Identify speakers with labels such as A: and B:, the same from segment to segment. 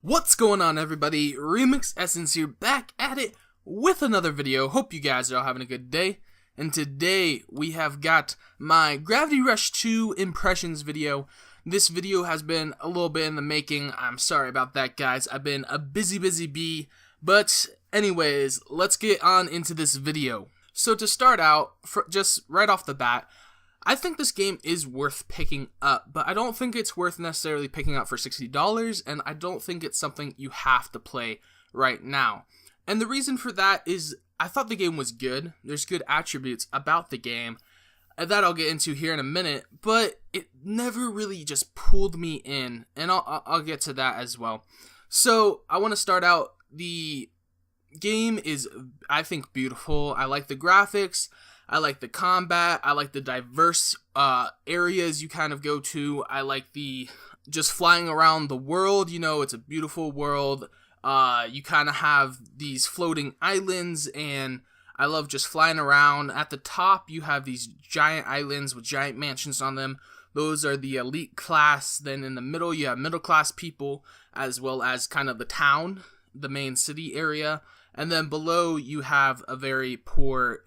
A: What's going on, everybody? Remiix Essence here, back at it with another video. Hope you guys are all having a good day. And today we have got my Gravity Rush 2 impressions video. This video has been a little bit in the making. I'm sorry about that, guys. I've been a busy bee. But anyways, let's get on into this video. So to start out, just right off the bat, I think this game is worth picking up, but I don't think it's worth necessarily picking up for $60, and I don't think it's something you have to play right now. And the reason for that is I thought the game was good. There's good attributes about the game that I'll get into here in a minute, but it never really just pulled me in, and I'll get to that as well. So I want to start out, the game is, I think, beautiful. I like the graphics. I like the combat. I like the diverse areas you kind of go to. I like the just flying around the world. You know, it's a beautiful world. You kind of have these floating islands, and I love just flying around. At the top, you have these giant islands with giant mansions on them. Those are the elite class. Then in the middle, you have middle class people, as well as kind of the town, the main city area. And then below, you have a very poor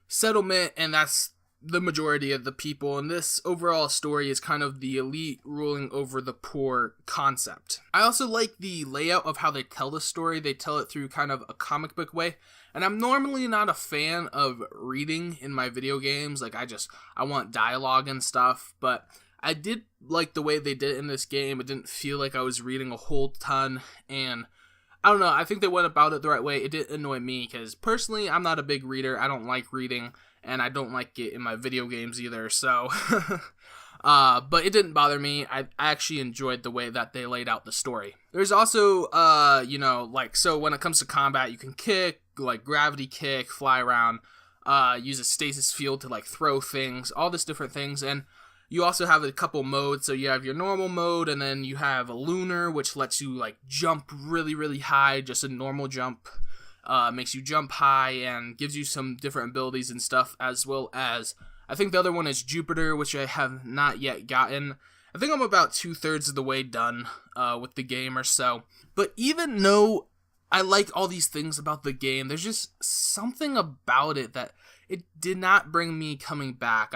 A: settlement, and that's the majority of the people. And this overall story is kind of the elite ruling over the poor concept. I also like the layout of how they tell the story. They tell it through kind of a comic book way, and I'm normally not a fan of reading in my video games. Like, I want dialogue and stuff, but I did like the way they did it in this game. It didn't feel like I was reading a whole ton, and I don't know, I think they went about it the right way. It didn't annoy me, because personally, I'm not a big reader. I don't like reading, and I don't like it in my video games either, so but it didn't bother me. I actually enjoyed the way that they laid out the story. There's also, so when it comes to combat, you can kick, like gravity kick, fly around, use a stasis field to, like, throw things, all this different things, and you also have a couple modes. So you have your normal mode, and then you have a lunar, which lets you, like, jump really high. Just a normal jump makes you jump high and gives you some different abilities and stuff, as well as, I think the other one is Jupiter, which I have not yet gotten. I think I'm about 2/3 of the way done with the game or so. But even though I like all these things about the game, there's just something about it that it did not bring me coming back.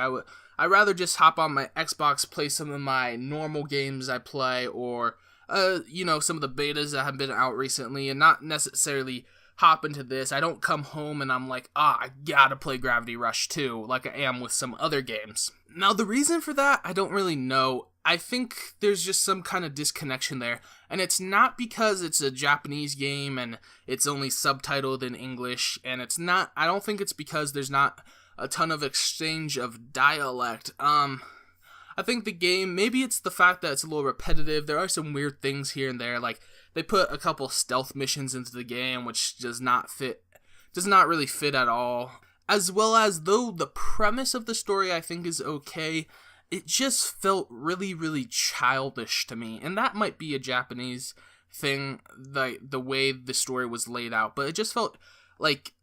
A: I'd rather just hop on my Xbox, play some of my normal games I play, or, some of the betas that have been out recently, and not necessarily hop into this. I don't come home and I'm like, I gotta play Gravity Rush 2, like I am with some other games. Now, the reason for that, I don't really know. I think there's just some kind of disconnection there, and it's not because it's a Japanese game and it's only subtitled in English, and I don't think it's because there's not a ton of exchange of dialect. I think the game, maybe it's the fact that it's a little repetitive. There are some weird things here and there, like they put a couple stealth missions into the game, which does not really fit at all. As well as, though the premise of the story I think is okay, it just felt really childish to me, and that might be a Japanese thing, the way the story was laid out, but it just felt like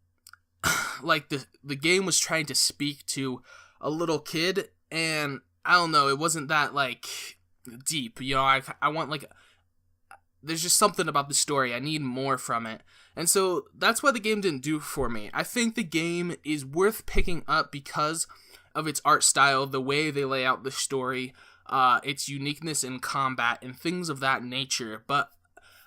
A: the game was trying to speak to a little kid, and I don't know, it wasn't that, like, deep, I want, like, there's just something about the story, I need more from it, and so that's why the game didn't do for me. I think the game is worth picking up because of its art style, the way they lay out the story, its uniqueness in combat, and things of that nature, but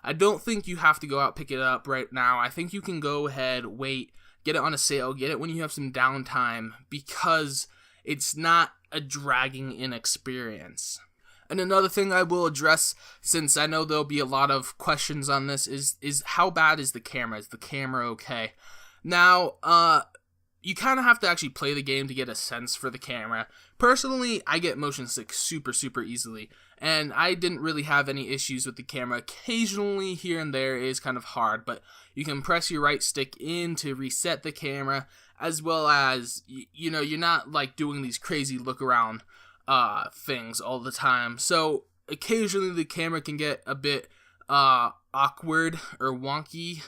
A: I don't think you have to go out pick it up right now. I think you can go ahead, wait, get it on a sale, get it when you have some downtime, because it's not a dragging in experience. And another thing I will address, since I know there'll be a lot of questions on this, is how bad is the camera? Is the camera okay? Now, you kind of have to actually play the game to get a sense for the camera. Personally, I get motion sick super easily, and I didn't really have any issues with the camera. Occasionally, here and there, is kind of hard, but you can press your right stick in to reset the camera, as well as, you're not, like, doing these crazy look around things all the time. So occasionally the camera can get a bit awkward or wonky,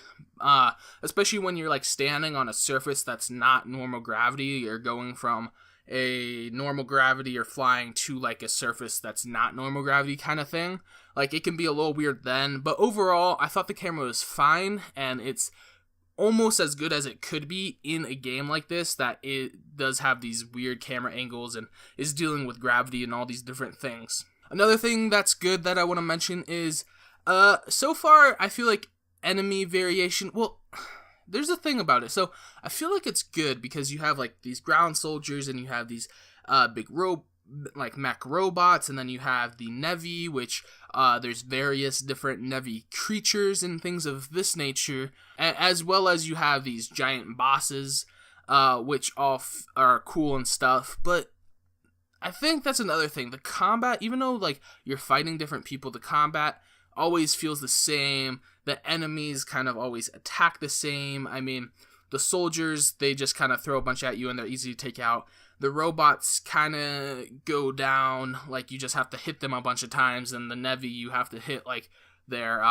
A: especially when you're, like, standing on a surface that's not normal gravity. You're going from a normal gravity or flying to like a surface that's not normal gravity kind of thing. Like, it can be a little weird then, but overall I thought the camera was fine, and it's almost as good as it could be in a game like this that it does have these weird camera angles and is dealing with gravity and all these different things. Another thing that's good that I want to mention is so far I feel like enemy variation, well, there's a thing about it. So I feel like it's good because you have like these ground soldiers and you have these big mech robots, and then you have the Nevi, which there's various different Nevi creatures and things of this nature, as well as you have these giant bosses, which all are cool and stuff. But I think that's another thing. The combat, even though like you're fighting different people, the combat always feels the same. The enemies kind of always attack the same. I mean, the soldiers, they just kind of throw a bunch at you and they're easy to take out. The robots kind of go down, like you just have to hit them a bunch of times, and the Nevi, you have to hit like their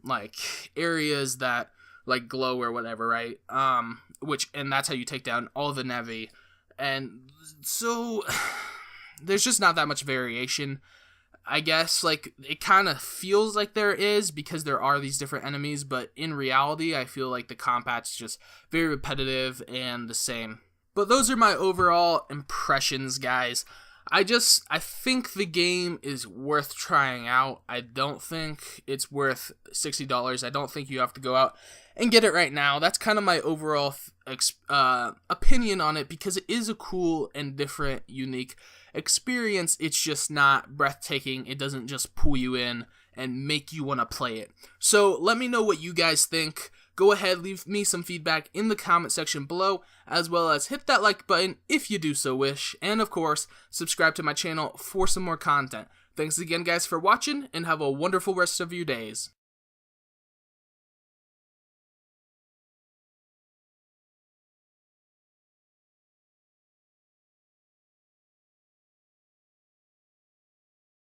A: like areas that like glow or whatever, right? And that's how you take down all the Nevi. And so there's just not that much variation, I guess. Like, it kind of feels like there is because there are these different enemies, but in reality I feel like the combat's just very repetitive and the same. But those are my overall impressions, guys. I think the game is worth trying out. I don't think it's worth $60. I don't think you have to go out and get it right now. That's kind of my overall opinion on it, because it is a cool and different, unique experience. It's just not breathtaking. It doesn't just pull you in and make you want to play it. So let me know what you guys think. Go ahead, leave me some feedback in the comment section below, as well as hit that like button if you do so wish, and of course, subscribe to my channel for some more content. Thanks again, guys, for watching, and have a wonderful rest of your days.